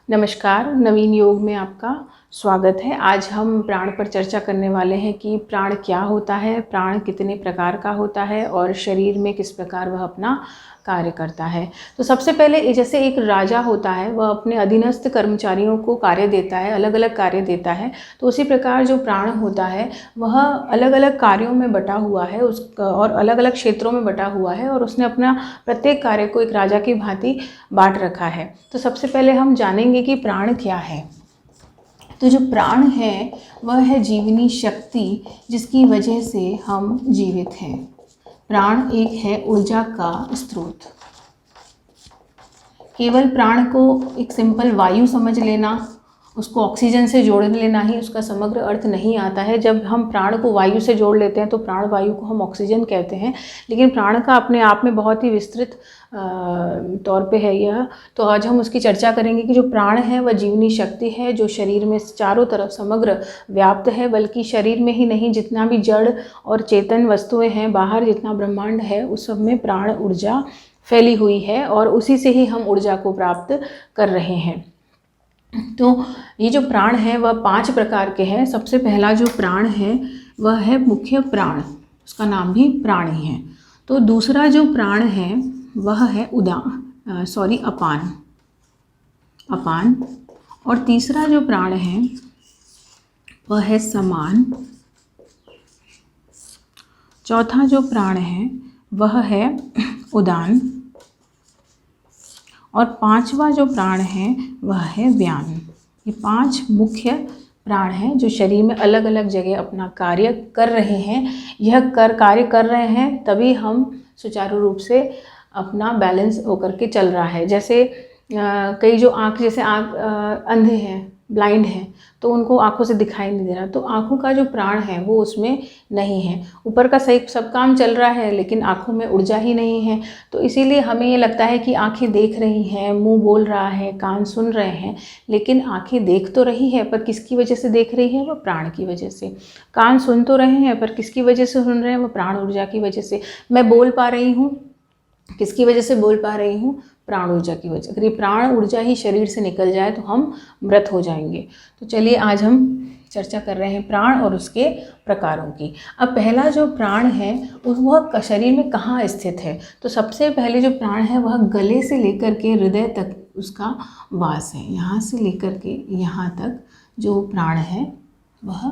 नमस्कार, नवीन योग में आपका स्वागत है। आज हम प्राण पर चर्चा करने वाले हैं कि प्राण क्या होता है, प्राण कितने प्रकार का होता है और शरीर में किस प्रकार वह अपना कार्य करता है। तो सबसे पहले जैसे एक राजा होता है, वह अपने अधीनस्थ कर्मचारियों को कार्य देता है, अलग अलग कार्य देता है। तो उसी प्रकार जो प्राण होता है वह अलग अलग कार्यों में बटा हुआ है और अलग अलग क्षेत्रों में बटा हुआ है और उसने अपना प्रत्येक कार्य को एक राजा की भांति बांट रखा है। तो सबसे पहले हम जानेंगे कि प्राण क्या है। तो जो प्राण है वह है जीवनी शक्ति, जिसकी वजह से हम जीवित हैं। प्राण एक है ऊर्जा का स्रोत। केवल प्राण को एक सिंपल वायु समझ लेना, उसको ऑक्सीजन से जोड़ लेना ही उसका समग्र अर्थ नहीं आता है। जब हम प्राण को वायु से जोड़ लेते हैं तो प्राण वायु को हम ऑक्सीजन कहते हैं, लेकिन प्राण का अपने आप में बहुत ही विस्तृत तौर पे है यह। तो आज हम उसकी चर्चा करेंगे कि जो प्राण है वह जीवनी शक्ति है, जो शरीर में चारों तरफ समग्र व्याप्त है। बल्कि शरीर में ही नहीं, जितना भी जड़ और चेतन वस्तुएं हैं, बाहर जितना ब्रह्मांड है, उस सब में प्राण ऊर्जा फैली हुई है और उसी से ही हम ऊर्जा को प्राप्त कर रहे हैं। तो ये जो प्राण है वह 5 प्रकार के हैं। सबसे पहला जो प्राण है वह है मुख्य प्राण, उसका नाम भी प्राण ही है। तो दूसरा जो प्राण है वह है अपान। और तीसरा जो प्राण है वह है समान। चौथा जो प्राण है वह है उदान। और 5वां जो प्राण है वह है व्यान। ये 5 मुख्य प्राण हैं जो शरीर में अलग अलग जगह अपना कार्य कर रहे हैं। यह कार्य कर रहे हैं तभी हम सुचारू रूप से अपना बैलेंस होकर के चल रहा है। जैसे कई जो जैसे अंधे हैं, ब्लाइंड हैं, तो उनको आँखों से दिखाई नहीं दे रहा, तो आँखों का जो प्राण है वो उसमें नहीं है। ऊपर का सही सब काम चल रहा है लेकिन आँखों में ऊर्जा ही नहीं है। तो इसीलिए हमें ये लगता है कि आँखें देख रही हैं, मुंह बोल रहा है, कान सुन रहे हैं, लेकिन आँखें देख तो रही है पर किसकी वजह से देख रही है? वह प्राण की वजह से। कान सुन तो रहे हैं पर किसकी वजह से सुन रहे हैं? वह प्राण ऊर्जा की वजह से। मैं बोल पा रही हूँ, किसकी वजह से बोल पा रही हूँ? प्राण ऊर्जा की वजह। अगर ये प्राण ऊर्जा ही शरीर से निकल जाए तो हम मृत हो जाएंगे। तो चलिए आज हम चर्चा कर रहे हैं प्राण और उसके प्रकारों की। अब पहला जो प्राण है वह शरीर में कहाँ स्थित है? तो सबसे पहले जो प्राण है वह गले से लेकर के हृदय तक उसका वास है। यहाँ से लेकर के यहाँ तक जो प्राण है वह,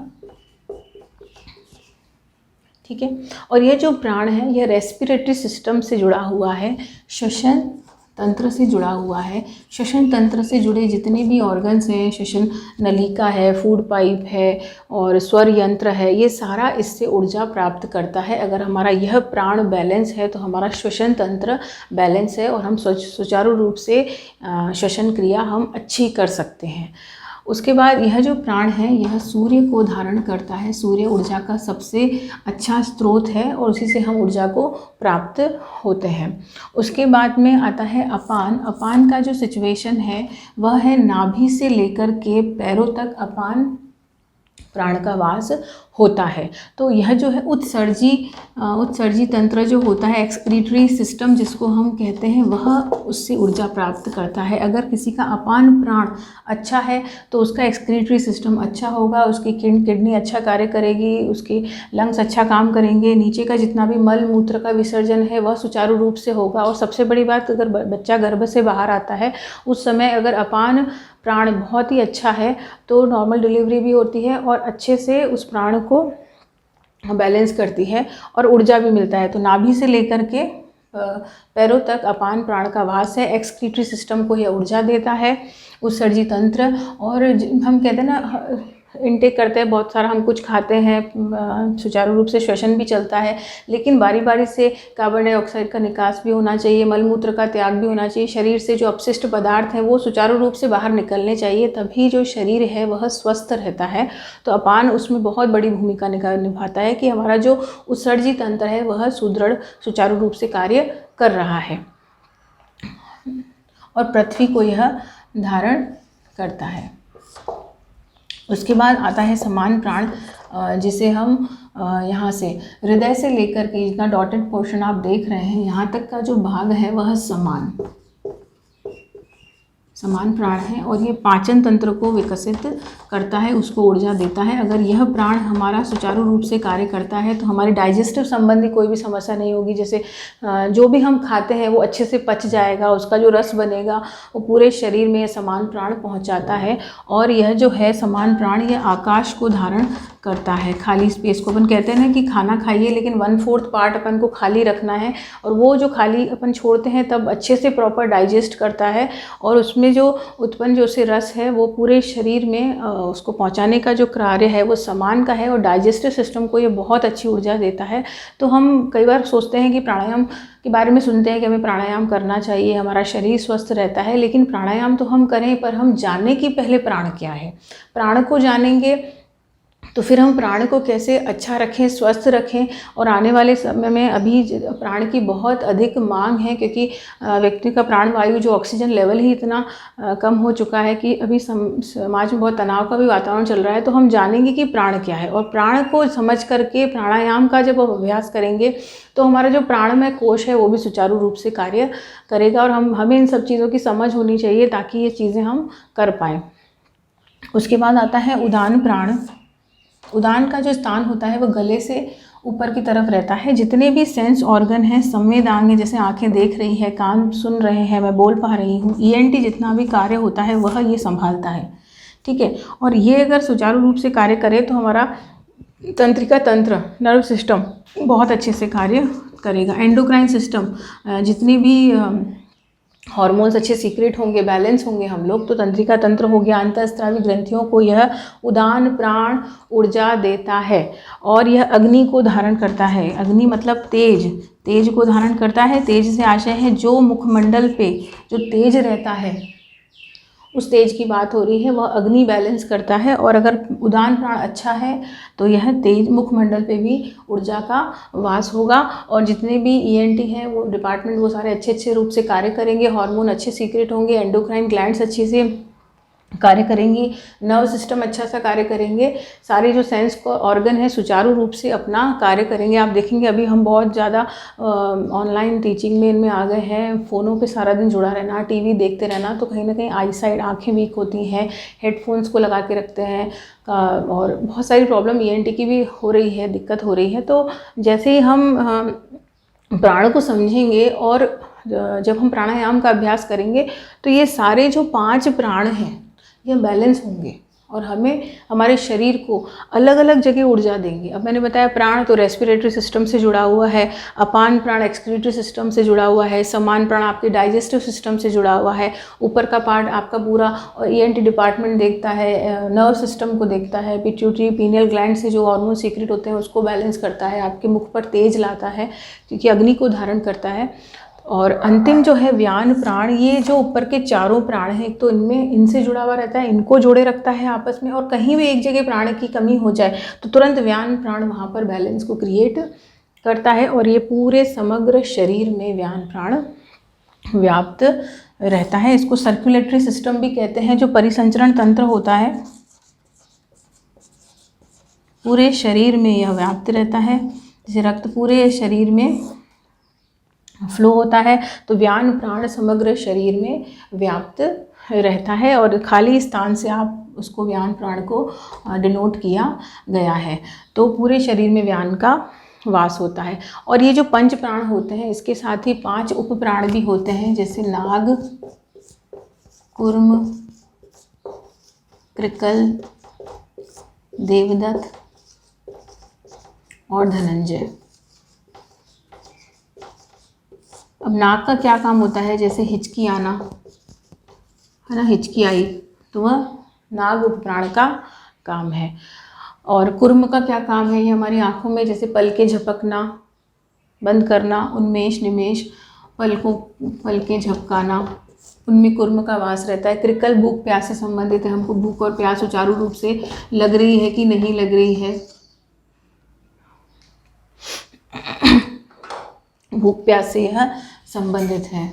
ठीक है। और यह जो प्राण है यह रेस्पिरेटरी सिस्टम से जुड़ा हुआ है, श्वसन तंत्र से जुड़ा हुआ है। श्वसन तंत्र से जुड़े जितने भी ऑर्गन्स हैं, श्वसन नलिका है, फूड पाइप है और स्वर यंत्र है, ये सारा इससे ऊर्जा प्राप्त करता है। अगर हमारा यह प्राण बैलेंस है तो हमारा श्वसन तंत्र बैलेंस है और हम सुचारू रूप से श्वसन क्रिया हम अच्छी कर सकते हैं। उसके बाद यह जो प्राण है यह सूर्य को धारण करता है। सूर्य ऊर्जा का सबसे अच्छा स्रोत है और उसी से हम ऊर्जा को प्राप्त होते हैं। उसके बाद में आता है अपान। अपान का जो सिचुएशन है वह है नाभि से लेकर के पैरों तक अपान प्राण का वास होता है। तो यह जो है उत्सर्जी तंत्र जो होता है, एक्सक्रीटरी सिस्टम जिसको हम कहते हैं, वह उससे ऊर्जा प्राप्त करता है। अगर किसी का अपान प्राण अच्छा है तो उसका एक्सक्रीटरी सिस्टम अच्छा होगा, उसकी किडनी अच्छा कार्य करेगी, उसके लंग्स अच्छा काम करेंगे, नीचे का जितना भी मल मूत्र का विसर्जन है वह सुचारू रूप से होगा। और सबसे बड़ी बात, अगर बच्चा गर्भ से बाहर आता है उस समय अगर अपान प्राण बहुत ही अच्छा है तो नॉर्मल डिलीवरी भी होती है और अच्छे से उस प्राण को बैलेंस करती है और ऊर्जा भी मिलता है। तो नाभि से लेकर के पैरों तक अपान प्राण का वास है। एक्सक्रीटरी सिस्टम को यह ऊर्जा देता है, उत्सर्जी तंत्र। और हम कहते हैं ना, इनटेक करते हैं बहुत सारा, हम कुछ खाते हैं, सुचारू रूप से श्वसन भी चलता है, लेकिन बारी बारी से कार्बन डाइऑक्साइड का निकास भी होना चाहिए, मलमूत्र का त्याग भी होना चाहिए। शरीर से जो अपशिष्ट पदार्थ हैं वो सुचारू रूप से बाहर निकलने चाहिए, तभी जो शरीर है वह स्वस्थ रहता है। तो अपान उसमें बहुत बड़ी भूमिका निभाता है कि हमारा जो उत्सर्जी तंत्र है वह सुदृढ़ सुचारू रूप से कार्य कर रहा है और पृथ्वी को यह धारण करता है। उसके बाद आता है समान प्राण, जिसे हम यहाँ से हृदय से लेकर के जितना डॉटेड पोर्शन आप देख रहे हैं यहाँ तक का जो भाग है वह समान, समान प्राण है और ये पाचन तंत्र को विकसित करता है, उसको ऊर्जा देता है। अगर यह प्राण हमारा सुचारू रूप से कार्य करता है तो हमारी डाइजेस्टिव संबंधी कोई भी समस्या नहीं होगी। जैसे जो भी हम खाते हैं वो अच्छे से पच जाएगा, उसका जो रस बनेगा वो पूरे शरीर में समान प्राण पहुंचाता है। और यह जो है समान प्राण यह आकाश को धारण करता है, खाली स्पेस को। अपन कहते हैं ना कि खाना खाइए लेकिन 1/4 पार्ट अपन को खाली रखना है, और वो जो खाली अपन छोड़ते हैं तब अच्छे से प्रॉपर डाइजेस्ट करता है और उसमें जो उत्पन्न जो से रस है वो पूरे शरीर में उसको पहुंचाने का जो कार्य है वो समान का है और डाइजेस्टिव सिस्टम को ये बहुत अच्छी ऊर्जा देता है। तो हम कई बार सोचते हैं कि प्राणायाम के बारे में सुनते हैं कि हमें प्राणायाम करना चाहिए, हमारा शरीर स्वस्थ रहता है, लेकिन प्राणायाम तो हम करें पर हम जाने कि पहले प्राण क्या है। प्राण को जानेंगे तो फिर हम प्राण को कैसे अच्छा रखें, स्वस्थ रखें। और आने वाले समय में अभी प्राण की बहुत अधिक मांग है, क्योंकि व्यक्ति का प्राण वायु जो ऑक्सीजन लेवल ही इतना कम हो चुका है कि अभी समाज में बहुत तनाव का भी वातावरण चल रहा है। तो हम जानेंगे कि प्राण क्या है और प्राण को समझ करके प्राणायाम का जब अभ्यास करेंगे तो हमारा जो प्राणमय कोश है वो भी सुचारू रूप से कार्य करेगा। और हमें इन सब चीज़ों की समझ होनी चाहिए ताकि ये चीज़ें हम कर पाएँ। उसके बाद आता है उदान प्राण। उदान का जो स्थान होता है वो गले से ऊपर की तरफ रहता है। जितने भी सेंस ऑर्गन हैं, संवेदांग हैं, जैसे आंखें देख रही है, कान सुन रहे हैं, मैं बोल पा रही हूँ, ईएनटी जितना भी कार्य होता है वह ये संभालता है, ठीक है। और ये अगर सुचारू रूप से कार्य करे तो हमारा तंत्रिका तंत्र, नर्व सिस्टम बहुत अच्छे से कार्य करेगा। एंडोक्राइन सिस्टम, जितनी भी हार्मोन्स अच्छे सीक्रेट होंगे, बैलेंस होंगे हम लोग, तो तंत्रिका तंत्र हो गया, अंतःस्रावी ग्रंथियों को यह उदान प्राण ऊर्जा देता है। और यह अग्नि को धारण करता है। अग्नि मतलब तेज, तेज को धारण करता है। तेज से आशय है जो मुखमंडल पे जो तेज रहता है, उस तेज की बात हो रही है, वह अग्नि बैलेंस करता है। और अगर उदान प्राण अच्छा है तो यह तेज मुखमंडल पे भी ऊर्जा का वास होगा और जितने भी ईएनटी हैं वो डिपार्टमेंट वो सारे अच्छे अच्छे रूप से कार्य करेंगे, हार्मोन अच्छे सीक्रेट होंगे, एंडोक्राइन ग्लैंड्स अच्छे से कार्य करेंगी, नर्व सिस्टम अच्छा सा कार्य करेंगे, सारे जो सेंस को ऑर्गन है सुचारू रूप से अपना कार्य करेंगे। आप देखेंगे अभी हम बहुत ज़्यादा ऑनलाइन टीचिंग में इनमें आ गए हैं, फ़ोनों पे सारा दिन जुड़ा रहना, टीवी देखते रहना, तो कहीं ना कहीं आई साइड आँखें वीक होती हैं, हेडफोन्स को लगा के रखते हैं और बहुत सारी प्रॉब्लम ईएनटी की भी हो रही है, दिक्कत हो रही है। तो जैसे ही हम प्राण को समझेंगे और जब हम प्राणायाम का अभ्यास करेंगे तो ये सारे जो 5 प्राण हैं ये बैलेंस होंगे और हमें हमारे शरीर को अलग अलग जगह ऊर्जा देंगे। अब मैंने बताया प्राण तो रेस्पिरेटरी सिस्टम से जुड़ा हुआ है, अपान प्राण एक्सक्रीटरी सिस्टम से जुड़ा हुआ है, समान प्राण आपके डाइजेस्टिव सिस्टम से जुड़ा हुआ है, ऊपर का पार्ट आपका पूरा ईएनटी डिपार्टमेंट देखता है, नर्व सिस्टम को देखता है, पिट्यूटरी पीनियल ग्लैंड से जो हार्मोन सीक्रेट होते हैं उसको बैलेंस करता है, आपके मुख पर तेज लाता है क्योंकि अग्नि को धारण करता है। और अंतिम जो है व्यान प्राण, ये जो ऊपर के चारों प्राण हैं तो इनमें इनसे जुड़ा हुआ रहता है, इनको जोड़े रखता है आपस में, और कहीं भी एक जगह प्राण की कमी हो जाए तो तुरंत व्यान प्राण वहाँ पर बैलेंस को क्रिएट करता है और ये पूरे समग्र शरीर में व्यान प्राण व्याप्त रहता है। इसको सर्कुलेटरी सिस्टम भी कहते हैं। जो परिसंचरण तंत्र होता है पूरे शरीर में यह व्याप्त रहता है, जैसे रक्त पूरे शरीर में फ्लो होता है तो व्यान प्राण समग्र शरीर में व्याप्त रहता है और खाली स्थान से आप उसको व्यान प्राण को डिनोट किया गया है। तो पूरे शरीर में व्यान का वास होता है। और ये जो 5 प्राण होते हैं इसके साथ ही 5 उप प्राण भी होते हैं, जैसे नाग, कूर्म, कृकल, देवदत्त और धनंजय। अब नाग का क्या काम होता है, जैसे हिचकी आना है ना, हिचकी आई तो वह नाग उपप्राण का काम है। और कुर्म का क्या काम है, ये हमारी आँखों में जैसे पलकें झपकना, बंद करना, उन्मेष निमेष, पलकें झपकाना, उनमें कुर्म का वास रहता है। कृकल भूख प्यास से संबंधित है, हमको भूख और प्यास सुचारू रूप से लग रही है कि नहीं लग रही है, भूख प्यास से यह संबंधित है।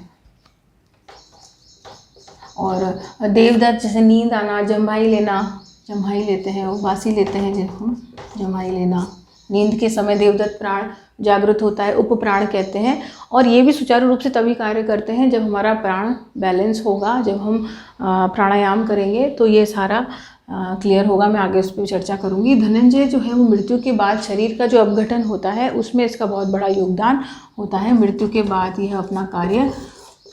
और देवदत्त जैसे नींद आना, जम्हाई लेना, जम्हाई लेते हैं, उबासी लेते हैं जिनको जम्हाई लेना, नींद के समय देवदत्त प्राण जागृत होता है, उपप्राण कहते हैं। और ये भी सुचारू रूप से तभी कार्य करते हैं जब हमारा प्राण बैलेंस होगा, जब हम प्राणायाम करेंगे तो ये सारा क्लियर होगा। मैं आगे उस पर चर्चा करूँगी। धनंजय जो है वो मृत्यु के बाद शरीर का जो अपघटन होता है उसमें इसका बहुत बड़ा योगदान होता है। मृत्यु के बाद यह अपना कार्य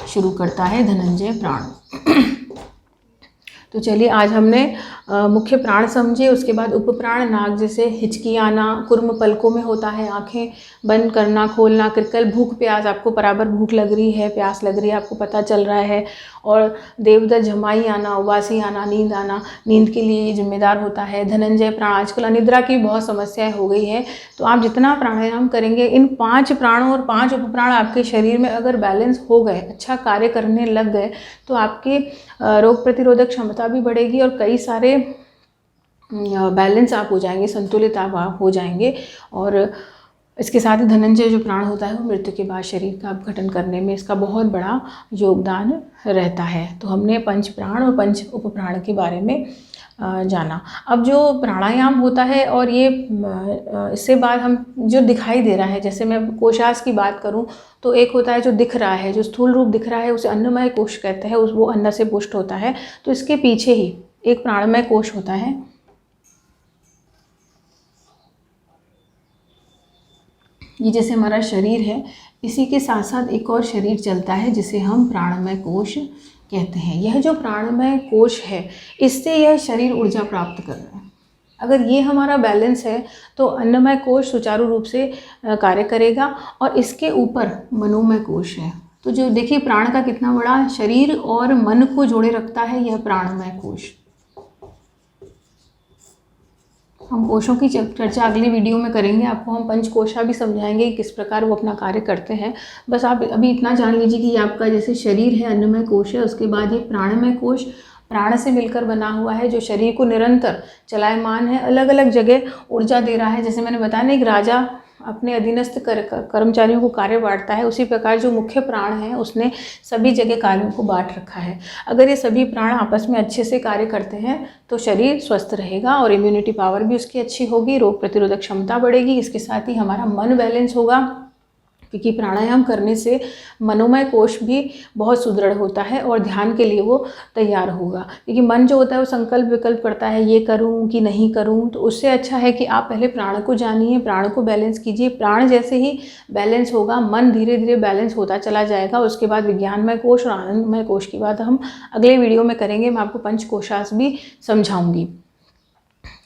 शुरू करता है धनंजय प्राण। तो चलिए आज हमने मुख्य प्राण समझे, उसके बाद उपप्राण नाक जैसे हिचकी आना, कुर्म पलकों में होता है, आंखें बंद करना खोलना, कृकल, भूख प्यास, आपको बराबर भूख लग रही है, प्यास लग रही है, आपको पता चल रहा है, और देवदत्त झमाई आना, उबासी आना, नींद आना, नींद के लिए ये जिम्मेदार होता है। धनंजय प्राण, आजकल अनिद्रा की बहुत समस्याएं हो गई है, तो आप जितना प्राणायाम करेंगे, इन 5 प्राणों और 5 उपप्राण आपके शरीर में अगर बैलेंस हो गए, अच्छा कार्य करने लग गए, तो आपकी रोग प्रतिरोधक क्षमता भी बढ़ेगी और कई सारे बैलेंस आप हो जाएंगे, संतुलित आप हो जाएंगे। और इसके साथ ही धनंजय जो प्राण होता है वो मृत्यु के बाद शरीर का अपघटन करने में इसका बहुत बड़ा योगदान रहता है। तो हमने 5 प्राण और 5 उपप्राण के बारे में जाना। अब जो प्राणायाम होता है और ये इससे बाद हम जो दिखाई दे रहा है, जैसे मैं कोशास की बात करूं तो एक होता है जो दिख रहा है, जो स्थूल रूप दिख रहा है उसे अन्नमय कोश कहते हैं, वो अन्न से पुष्ट होता है। तो इसके पीछे ही एक प्राणमय कोश होता है। ये जैसे हमारा शरीर है, इसी के साथ साथ एक और शरीर चलता है जिसे हम प्राणमय कोश कहते हैं। यह जो प्राणमय कोश है, इससे यह शरीर ऊर्जा प्राप्त कर रहा है। अगर ये हमारा बैलेंस है तो अन्नमय कोश सुचारू रूप से कार्य करेगा, और इसके ऊपर मनोमय कोश है। तो जो देखिए प्राण का कितना बड़ा, शरीर और मन को जोड़े रखता है यह प्राणमय कोश। हम कोशों की चर्चा अगले वीडियो में करेंगे, आपको हम पंचकोशा भी समझाएंगे किस प्रकार वो अपना कार्य करते हैं। बस आप अभी इतना जान लीजिए कि आपका जैसे शरीर है अन्नमय कोश है, उसके बाद ये प्राणमय कोश प्राण से मिलकर बना हुआ है, जो शरीर को निरंतर चलायमान है, अलग अलग जगह ऊर्जा दे रहा है। जैसे मैंने बताया ना, एक राजा अपने अधीनस्थ कर्मचारियों को कार्य बांटता है, उसी प्रकार जो मुख्य प्राण है उसने सभी जगह कार्यों को बांट रखा है। अगर ये सभी प्राण आपस में अच्छे से कार्य करते हैं तो शरीर स्वस्थ रहेगा और इम्यूनिटी पावर भी उसकी अच्छी होगी, रोग प्रतिरोधक क्षमता बढ़ेगी। इसके साथ ही हमारा मन बैलेंस होगा, क्योंकि प्राणायाम करने से मनोमय कोश भी बहुत सुदृढ़ होता है और ध्यान के लिए वो तैयार होगा। क्योंकि मन जो होता है वो संकल्प विकल्प करता है, ये करूं कि नहीं करूं, तो उससे अच्छा है कि आप पहले प्राण को जानिए, प्राण को बैलेंस कीजिए। प्राण जैसे ही बैलेंस होगा, मन धीरे धीरे बैलेंस होता चला जाएगा। उसके बाद विज्ञानमय कोश और आनंदमय कोश की बात हम अगले वीडियो में करेंगे। मैं आपको पंचकोशास भी समझाऊंगी।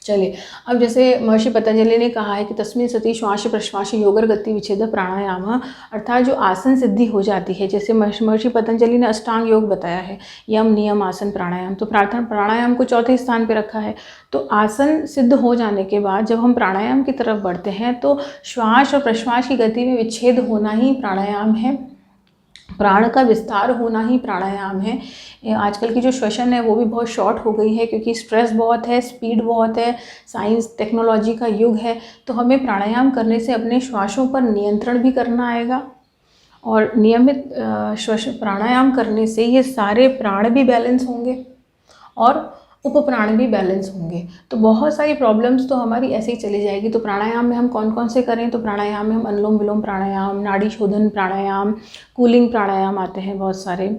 चलिए, अब जैसे महर्षि पतंजलि ने कहा है कि तस्मिन् सति श्वास प्रश्वास योगर गति विच्छेद प्राणायाम, अर्थात जो आसन सिद्धि हो जाती है, जैसे महर्षि पतंजलि ने अष्टांग योग बताया है, यम नियम आसन प्राणायाम, तो प्राणायाम को चौथे स्थान पे रखा है। तो आसन सिद्ध हो जाने के बाद जब हम प्राणायाम की तरफ बढ़ते हैं तो श्वास और प्रश्वास की गति में विच्छेद होना ही प्राणायाम है, प्राण का विस्तार होना ही प्राणायाम है। आजकल की जो श्वसन है वो भी बहुत शॉर्ट हो गई है, क्योंकि स्ट्रेस बहुत है, स्पीड बहुत है, साइंस टेक्नोलॉजी का युग है। तो हमें प्राणायाम करने से अपने श्वासों पर नियंत्रण भी करना आएगा, और नियमित प्राणायाम करने से ये सारे प्राण भी बैलेंस होंगे और उपप्राण भी बैलेंस होंगे। तो बहुत सारी प्रॉब्लम्स तो हमारी ऐसे ही चली जाएगी। तो प्राणायाम में हम कौन कौन से करें, तो प्राणायाम में हम अनुलोम विलोम प्राणायाम, नाड़ी शोधन प्राणायाम, कूलिंग प्राणायाम आते हैं बहुत सारे,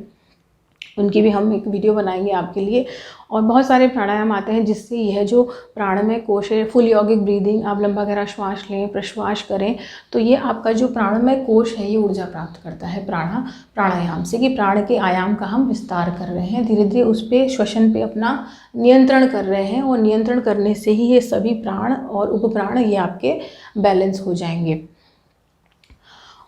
उनकी भी हम एक वीडियो बनाएंगे आपके लिए। और बहुत सारे प्राणायाम आते हैं जिससे यह जो प्राणमय कोश है, फुल यौगिक ब्रीदिंग, आप लंबा गहरा श्वास लें, प्रश्वास करें, तो ये आपका जो प्राणमय कोश है ये ऊर्जा प्राप्त करता है प्राणायाम से, कि प्राण के आयाम का हम विस्तार कर रहे हैं, धीरे धीरे उस पर श्वसन पे अपना नियंत्रण कर रहे हैं, और नियंत्रण करने से ही ये सभी प्राण और उपप्राण ये आपके बैलेंस हो जाएंगे।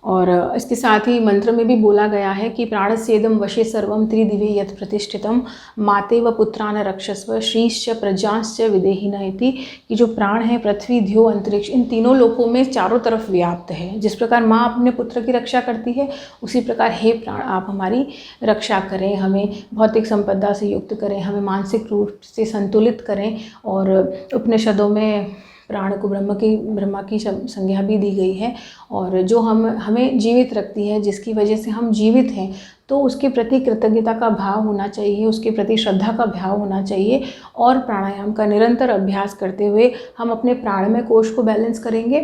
और इसके साथ ही मंत्र में भी बोला गया है कि प्राणस्येदं वशे सर्वं त्रिदिवे यत् प्रतिष्ठितं माते व पुत्रान रक्षस्व श्रीश्च प्रजाश्च विदेहि नयति, कि जो प्राण है पृथ्वी द्यो अंतरिक्ष, इन तीनों लोकों में चारों तरफ व्याप्त है। जिस प्रकार माँ अपने पुत्र की रक्षा करती है, उसी प्रकार हे प्राण आप हमारी रक्षा करें, हमें भौतिक संपदा से युक्त करें, हमें मानसिक रूप से संतुलित करें। और उपनिषदों में प्राण को ब्रह्मा की संज्ञा भी दी गई है, और जो हमें जीवित रखती है, जिसकी वजह से हम जीवित हैं, तो उसके प्रति कृतज्ञता का भाव होना चाहिए, उसके प्रति श्रद्धा का भाव होना चाहिए। और प्राणायाम का निरंतर अभ्यास करते हुए हम अपने प्राणमय कोश को बैलेंस करेंगे,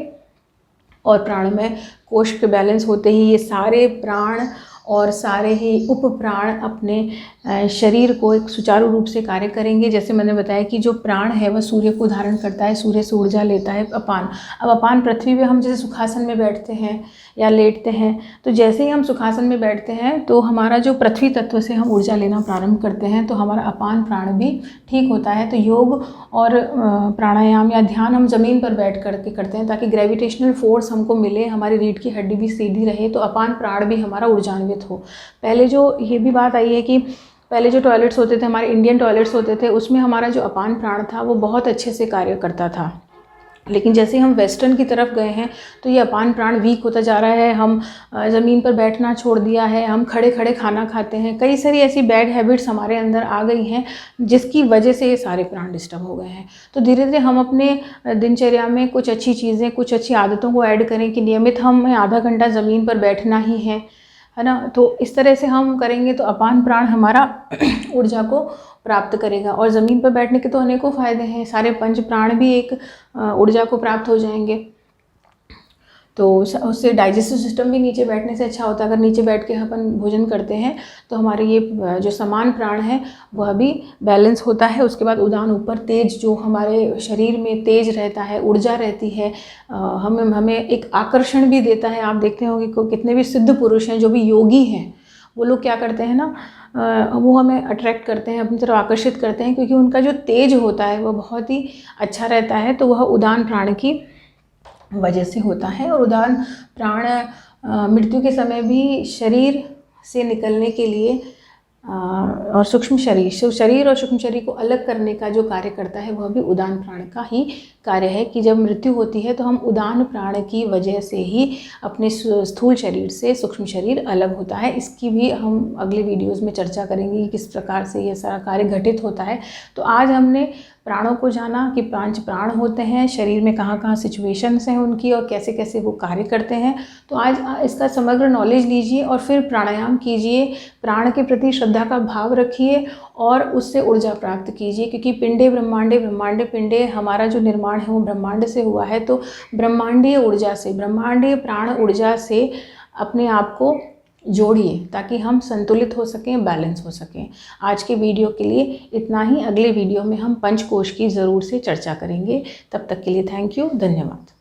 और प्राणमय कोश के बैलेंस होते ही ये सारे प्राण और सारे ही उप प्राण अपने शरीर को एक सुचारू रूप से कार्य करेंगे। जैसे मैंने बताया कि जो प्राण है वह सूर्य को धारण करता है, सूर्य से ऊर्जा लेता है अपान। अब अपान पृथ्वी पे हम जैसे सुखासन में बैठते हैं या लेटते हैं, तो जैसे ही हम सुखासन में बैठते हैं तो हमारा जो पृथ्वी तत्व से हम ऊर्जा लेना प्रारंभ करते हैं तो हमारा अपान प्राण भी ठीक होता है। तो योग और प्राणायाम या ध्यान हम ज़मीन पर बैठ करके करते हैं ताकि ग्रेविटेशनल फोर्स हमको मिले, हमारी रीढ़ की हड्डी भी सीधी रहे, तो अपान प्राण भी हमारा ऊर्जान्वित हो। पहले जो ये भी बात आई है कि पहले जो टॉयलेट्स होते थे, हमारे इंडियन टॉयलेट्स होते थे, उसमें हमारा जो अपान प्राण था वो बहुत अच्छे से कार्य करता था। लेकिन जैसे हम वेस्टर्न की तरफ गए हैं तो ये अपान प्राण वीक होता जा रहा है। हम ज़मीन पर बैठना छोड़ दिया है, हम खड़े खड़े खाना खाते हैं, कई सारी ऐसी बैड हैबिट्स हमारे अंदर आ गई हैं जिसकी वजह से ये सारे प्राण डिस्टर्ब हो गए हैं। तो धीरे धीरे हम अपने दिनचर्या में कुछ अच्छी चीज़ें, कुछ अच्छी आदतों को ऐड करें कि नियमित हमें आधा घंटा ज़मीन पर बैठना ही है ना। तो इस तरह से हम करेंगे तो अपान प्राण हमारा ऊर्जा को प्राप्त करेगा। और ज़मीन पर बैठने के तो अनेकों फ़ायदे हैं, सारे पंच प्राण भी एक ऊर्जा को प्राप्त हो जाएंगे। तो उससे डाइजेस्टिव सिस्टम भी नीचे बैठने से अच्छा होता है। अगर नीचे बैठ के अपन भोजन करते हैं तो हमारे ये जो समान प्राण है वह भी बैलेंस होता है। उसके बाद उदान ऊपर तेज, जो हमारे शरीर में तेज रहता है, ऊर्जा रहती है, हमें एक आकर्षण भी देता है। आप देखते होंगे कि कितने भी सिद्ध पुरुष हैं, जो भी योगी हैं, वो लोग क्या करते हैं ना, वो हमें अट्रैक्ट करते हैं, अपनी तरफ आकर्षित करते हैं, क्योंकि उनका जो तेज होता है वह बहुत ही अच्छा रहता है। तो वह उदान प्राण की वजह से होता है। और उदान प्राण मृत्यु के समय भी शरीर से निकलने के लिए और सूक्ष्म शरीर और सूक्ष्म शरीर को अलग करने का जो कार्य करता है वह भी उदान प्राण का ही कार्य है। कि जब मृत्यु होती है तो हम उदान प्राण की वजह से ही अपने स्थूल शरीर से सूक्ष्म शरीर अलग होता है। इसकी भी हम अगले वीडियोस में चर्चा करेंगे कि किस प्रकार से यह सारा कार्य घटित होता है। तो आज हमने प्राणों को जाना कि 5 प्राण होते हैं, शरीर में कहाँ कहाँ सिचुएशंस हैं उनकी और कैसे कैसे वो कार्य करते हैं। तो आज इसका समग्र नॉलेज लीजिए और फिर प्राणायाम कीजिए, प्राण के प्रति श्रद्धा का भाव रखिए और उससे ऊर्जा प्राप्त कीजिए। क्योंकि पिंडे ब्रह्मांडे, ब्रह्मांडे पिंडे, हमारा जो निर्माण है वो ब्रह्मांड से हुआ है। तो ब्रह्मांडीय ऊर्जा से, ब्रह्मांडीय प्राण ऊर्जा से अपने आप को जोड़िए ताकि हम संतुलित हो सकें, बैलेंस हो सकें। आज के वीडियो के लिए इतना ही। अगले वीडियो में हम पंचकोश की ज़रूर से चर्चा करेंगे। तब तक के लिए थैंक यू, धन्यवाद।